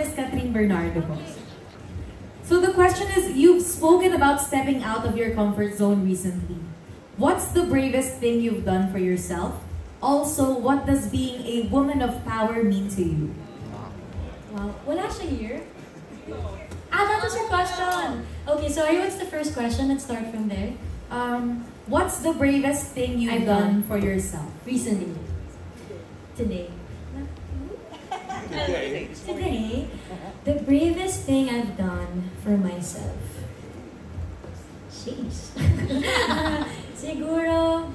Miss Catherine Bernardo po. So the question is, you've spoken about stepping out of your comfort zone recently. What's the bravest thing you've done for yourself? Also, what does being a woman of power mean to you? Wow, wala siya here. That was your question. Okay, sorry, what's the first question? Let's start from there. What's the bravest thing you've done for yourself? Recently. Today. Today, the bravest thing I've done for myself. Sheesh. Siguro,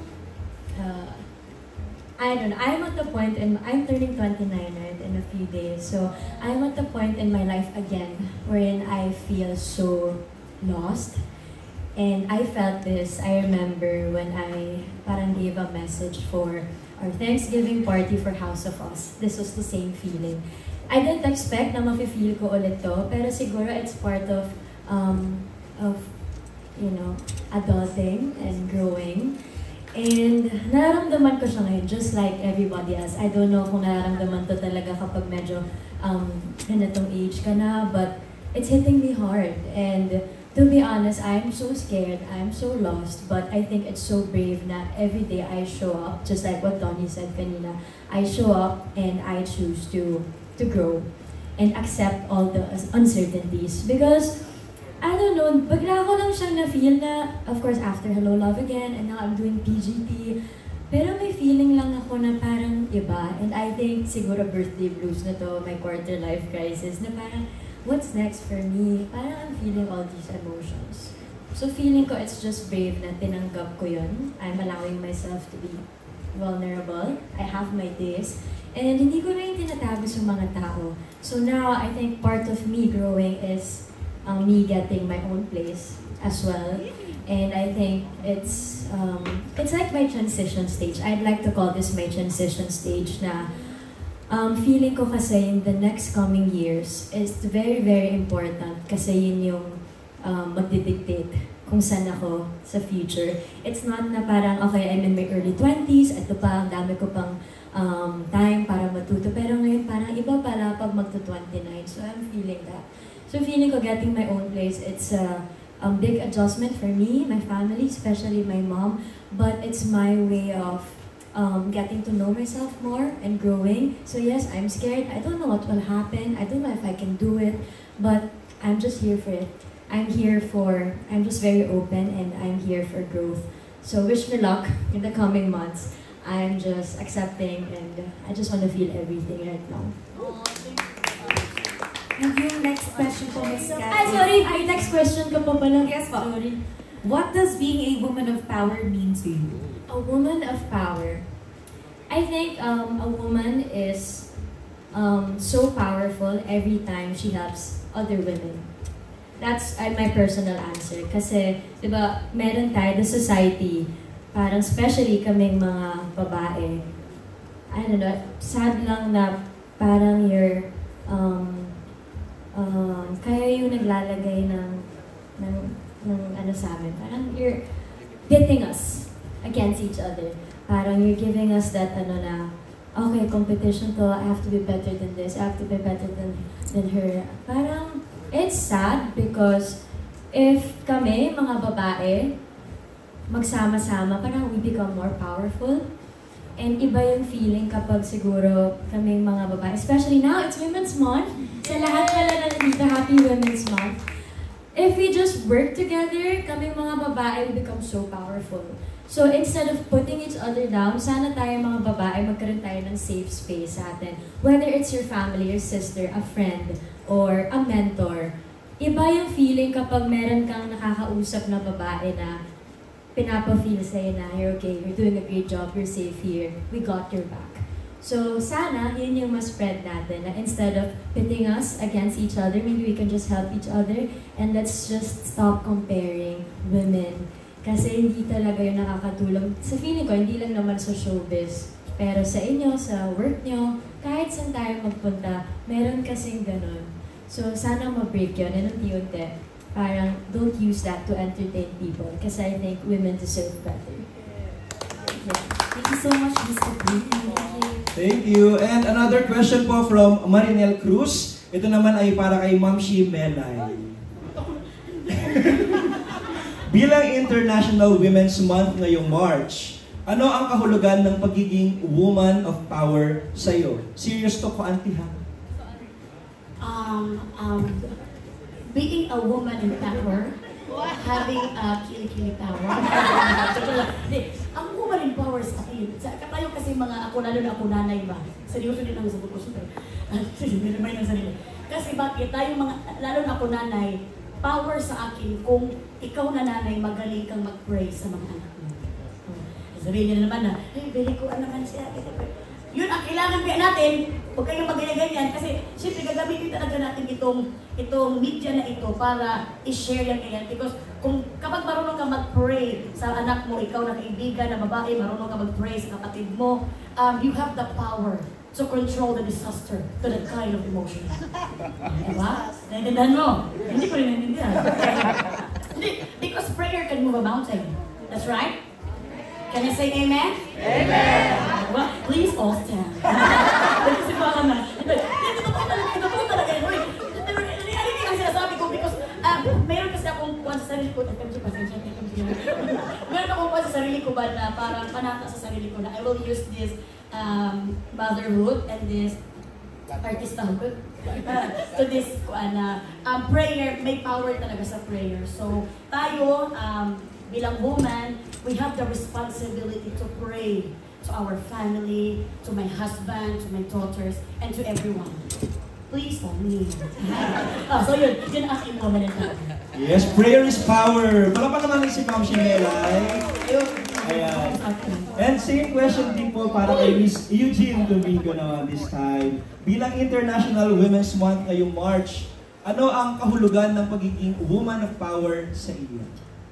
I don't know, I'm at the point I'm turning 29 right, in a few days. So I'm at the point in my life again wherein I feel so lost. And I felt this, I remember when I parang gave a message for our Thanksgiving party for House of Us. This was the same feeling. I didn't expect na mafe-feel ko ulit to, pero siguro it's part of you know, adulting and growing. And nararamdaman ko siya ngayon, just like everybody else. I don't know kung nararamdaman to talaga kapag medyo ganitong age ka na, but it's hitting me hard. And to be honest, I'm so scared, I'm so lost, but I think it's so brave na every day I show up, just like what Donnie said kanina. I show up and I choose to grow and accept all the uncertainties. Because I don't know, bigla ko lang siyang na-feel na, of course, after Hello Love Again, and now I'm doing PGT, pero may feeling lang ako na parang iba. And I think siguro birthday blues na to, my quarter life crisis, na parang, what's next for me? Parang I'm feeling all these emotions. So feeling ko it's just brave na tinanggap ko yun. I'm allowing myself to be vulnerable. I have my days. And hindi ko na yung tinatago sa mga tao. So now, I think part of me growing is me getting my own place as well. And I think it's like my transition stage. I'd like to call this my transition stage na feeling ko kasi in the next coming years is very, very important kasi yun yung magdidictate kung saan ako sa future. It's not na parang, okay, I'm in my early 20s, ito pa, ang dami ko pang time para matuto. Pero ngayon parang iba pala pag magto-29. So I'm feeling that. So feeling ko getting my own place, it's a big adjustment for me, my family, especially my mom. But it's my way of getting to know myself more and growing. So yes, I'm scared. I don't know what will happen. I don't know if I can do it. But I'm just here for it. I'm just very open and I'm here for growth. So wish me luck in the coming months. I'm just accepting and I just want to feel everything right now. And yung next question po, Miss Kat. Sorry. Next question ka pa pala. Yes po. Sorry. What does being a woman of power mean to you? A woman of power. I think a woman is so powerful every time she helps other women. That's my personal answer. Kasi, di ba, meron tayo, the society, parang especially kaming mga babae, I don't know, sad lang na parang you're, kaya yung naglalagay ng ano sa amin. Parang you're pitting us against each other. Parang you're giving us that ano na, okay, competition to, I have to be better than this, I have to be better than her. Parang, it's sad because if kami, mga babae, magsama-sama, parang we become more powerful. And iba yung feeling kapag siguro kaming mga babae, especially now, it's Women's Month. Sa lahat pala na nandito, Happy Women's Month. If we just work together, kaming mga babae, we become so powerful. So instead of putting each other down, sana tayo mga babae, magkaroon tayo ng safe space sa atin. Whether it's your family, your sister, a friend, or a mentor. Iba yung feeling kapag meron kang nakakausap na babae na pinapa-feel sa'yo na, you're okay, you're doing a great job, you're safe here, we got your back. So sana, yun yung mas-spread natin, na instead of pitting us against each other, maybe we can just help each other, and let's just stop comparing women. Kasi hindi talaga yung nakakatulong. Sa feeling ko, hindi lang naman sa showbiz, pero sa inyo, sa work nyo, kahit saan tayo magpunta, meron kasing ganun. So sana ma-break yun, and unti-unti. Parang, don't use that to entertain people kasi I think women deserve better. Yeah. Thank you so much, Miss Catherine. Thank you. And another question po from Marinel Cruz. Ito naman ay para kay Ma'am Shi Melay. Bilang International Women's Month ngayong March, ano ang kahulugan ng pagiging woman of power sa iyo? Serious to ko, auntie, ha? Being a woman in power, having a kilikili power. Ang woman in power sa akin, tayo kasi mga ako, lalo na ako nanay ba? Seryoso din ang sagot ko siyempre. May ng sarili. Kasi bakit tayo mga, lalo na ako nanay, power sa akin kung ikaw na nanay, magaling kang mag-pray sa mga anak mo. Sabihin niya naman na, hey, bili ko naman siya. Yun ang kailangan natin, huwag kayong mag-ganyan kasi siyempre gagamitin talaga natin itong media na ito para i-share yan ganyan. Because kapag marunong ka mag-pray sa anak mo, ikaw na kaibigan na babae, marunong ka mag-pray sa kapatid mo, you have the power to control the disaster to that kind of emotion. Diba? Naintindihan mo? Hindi ko rin naintindihan. Because prayer can move a mountain. That's right? Can you say amen? Amen! Well, please all stand. Kasi baka na. Totoo talaga. Ano yung sinasabi ko? Because mayroon kasi akong kuwan sa sarili ko. Meron akong kuwan sa sarili ko ba na parang panata sa sarili ko na I will use this motherhood and this artisthood to this prayer. May power talaga sa prayer. So tayo, bilang woman, we have the responsibility to pray to our family, to my husband, to my daughters, and to everyone. Please don't me. So yun ang aking woman and power. Yes, prayer is power. Palapan naman si Ma'am Shi Melay. Ayan. And same question din po para kay Miss Eugene Domingo naman this time. Bilang International Women's Month ngayong March, ano ang kahulugan ng pagiging woman of power sa iyo?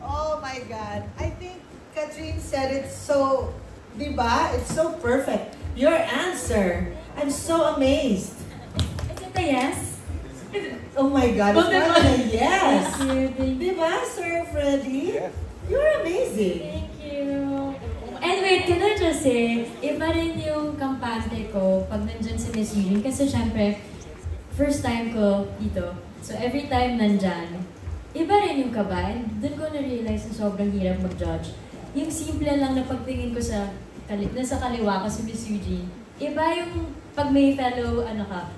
Oh my God. I think Katrin said it so, diba? It's so perfect. Your answer. I'm so amazed. Is it a yes? Oh my God. It's not a yes. Thank you. Diba, Sir Freddy? You're amazing. Thank you. And wait, can I just say, iba rin yung kampante ko pag nandyan si Miss Eugene. Kasi syempre, first time ko dito. So every time nandyan, iba rin yung kaba. And doon ko na-realize na sobrang hirap mag-judge. Yung simple lang na pagtingin ko nasa kaliwa ko si Miss Eugene, iba yung pag may fellow,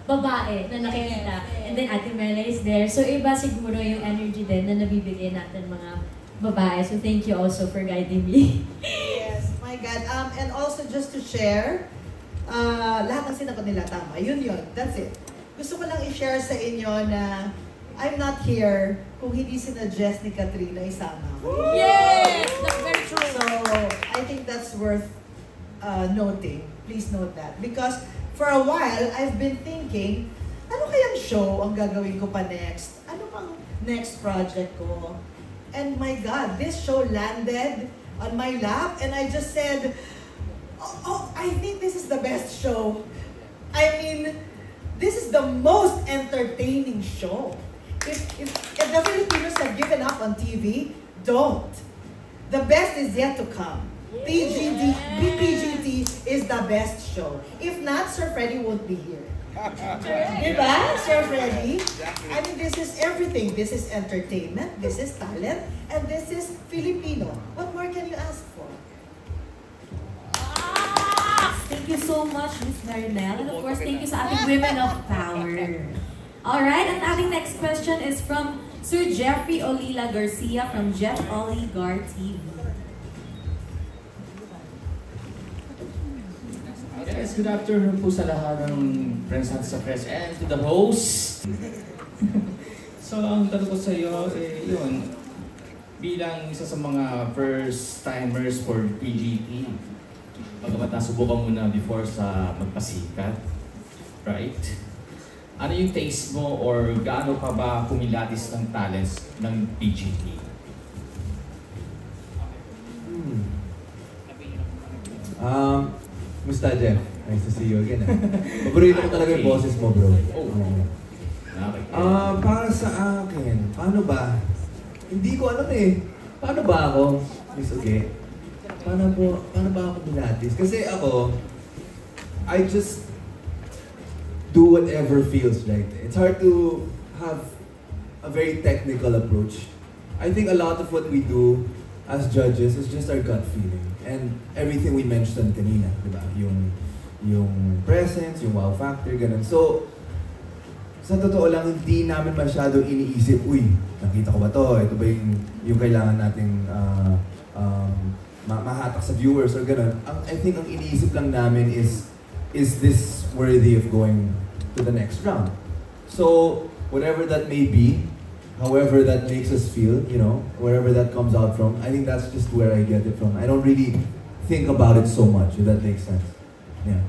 babae na nakikita. And then Ate Mela is there. So iba siguro yung energy din na nabibigay natin mga babae. So thank you also for guiding me. Yes, my God. And also just to share, lahat ng sinagot nila tama. Yun. That's it. Gusto ko lang i-share sa inyo na I'm not here kung hindi sinuggest ni Katrina isama ako. Yes! That's very true. So, I think that's worth noting. Please note that. Because for a while, I've been thinking, ano kayang show ang gagawin ko pa next? Ano pang next project ko? And my God, this show landed on my lap and I just said, oh, I think this is the best show. I mean, this is the most entertaining show. If the Filipinos have given up on TV, don't. The best is yet to come. BPGT is the best show. If not, Sir Freddy won't be here. Diba, Sir Freddy? I mean, this is everything. This is entertainment, this is talent, and this is Filipino. What more can you ask for? Thank you so much, Miss Marinelle. And of course, thank you sa ating Women of Power. Alright, and ating next question is from Sir Jeffrey Olila Garcia from Jeff Oligar TV. Yes, good afternoon po sa lahat ng friends natin sa press and to the host. So, ang tanong ko sa iyo, yun, bilang isa sa mga first-timers for PGT, pagkamat nasubukan mo na before sa magpasikat, right? Ano yung taste mo or gaano ka ba kumilatis ng talents ng PGT? Musta, Jeff? Nice to see you again. Paborito ko talaga yung boses mo, bro. Para sa akin, paano ba? Hindi ko alam eh. Paano ba ako, Miss Uge? Paano ba ako binatis? Kasi ako, do whatever feels right. It's hard to have a very technical approach. I think a lot of what we do as judges is just our gut feeling. And everything we mentioned kanina, di ba? Yung presence, yung wow factor, ganun. So, sa totoo lang, hindi namin masyado iniisip, uy, nakita ko ba to? Ito ba yung kailangan nating mahatak sa viewers or ganun. I think ang iniisip lang namin is this worthy of going to the next round? So, whatever that may be, however that makes us feel, you know, wherever that comes out from, I think that's just where I get it from. I don't really think about it so much, if that makes sense. Yeah.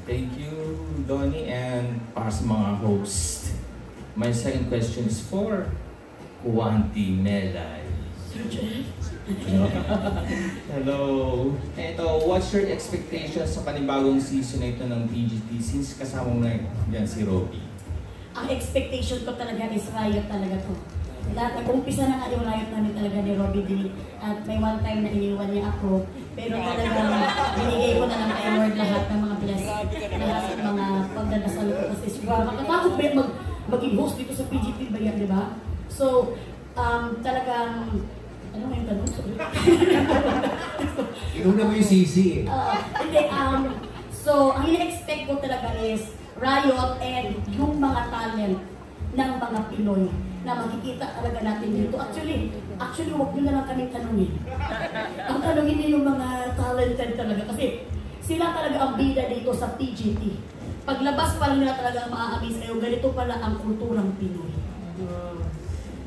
Thank you, Donnie, and para sa mga host. My second question is for Kuwanti Melay. Hello. Ito, what's your expectation sa panibagong season na ito ng PGT since kasama mo na yan si Robby? Ang expectation ko talaga is riot talaga to. Lahat, nag-umpisa na nga yung riot namin talaga ni Robby D. At may one time na iniwan niya ako. Pero talagang binigay ko na lang kay Lord lahat ng mga blessing. Lahat ng mga pagdadasal ko kasi siguro. Makatakot ba yung maging host dito sa PGT ba yan, di ba? So, talagang, ano nga yung tanong? Inuna mo yung sisi eh. Hindi, so, ang ina-expect ko talaga is riot and yung mga talent ng mga Pinoy na makikita talaga natin dito. Actually, huwag nyo na lang kaming tanongin. Ang tanongin niyo yung mga talented talaga kasi sila talaga ang bida dito sa PGT. Paglabas pa lang nila talaga maa-amaze kayo, ganito pala ang kulturang Pinoy.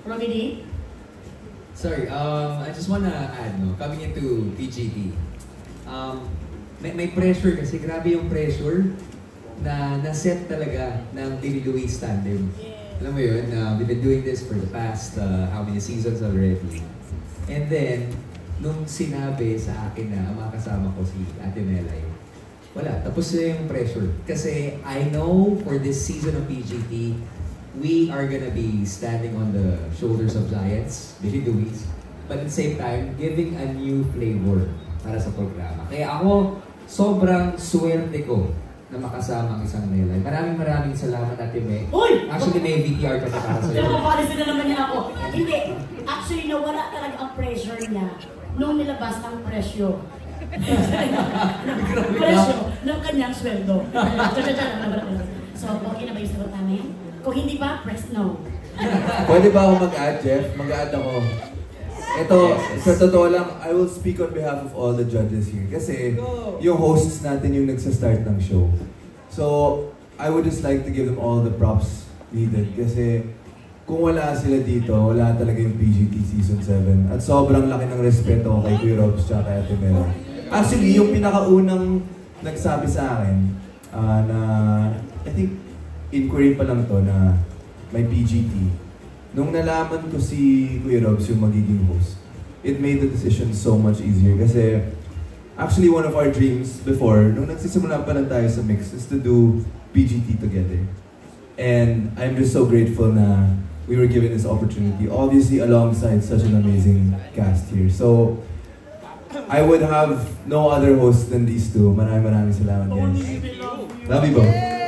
Robby D? Sorry, I just wanna add, no, coming into PGT, may pressure kasi, grabe yung pressure na na-set talaga ng Billy Luis tandem. Alam mo yun, we've been doing this for the past how many seasons already. And then, nung sinabi sa akin na ang mga kasama ko si Ate Melay, wala, tapos na yung pressure. Kasi I know for this season of PGT, we are gonna be standing on the shoulders of giants, Billy Luis, but at the same time, giving a new flavor para sa programa. Kaya ako, sobrang swerte ko na makasama ang isang Melay. Maraming salamat, Ate May. Uy! Actually, may VTR ka para sa'yo. Pero mapalisin na naman niya ako. Hindi. Actually, nawala talaga ang pressure niya nung nilabas ang presyo. Presyo ng kanyang sweldo. So, okay na ba yung sagot namin? Kung hindi pa, press no. Pwede ba ako mag-add, Jeff? Mag-add ako. Ito, sa totoo lang, I will speak on behalf of all the judges here. Kasi yung hosts natin yung nagsa-start ng show. So, I would just like to give them all the props needed. Kasi kung wala sila dito, wala talaga yung PGT Season 7. At sobrang laki ng respeto kay Kuya Robs at kay Ate Mel. Actually, yung pinakaunang nagsabi sa akin na, I think, inquiry pa lang to na may PGT. Nung nalaman ko si Kuya Robs yung magiging host, it made the decision so much easier. Kasi, actually one of our dreams before, nung nagsisimula pa lang tayo sa mix, is to do PGT together. And I'm just so grateful na we were given this opportunity, obviously alongside such an amazing cast here. So, I would have no other host than these two. Maraming salamat, guys. Love you both.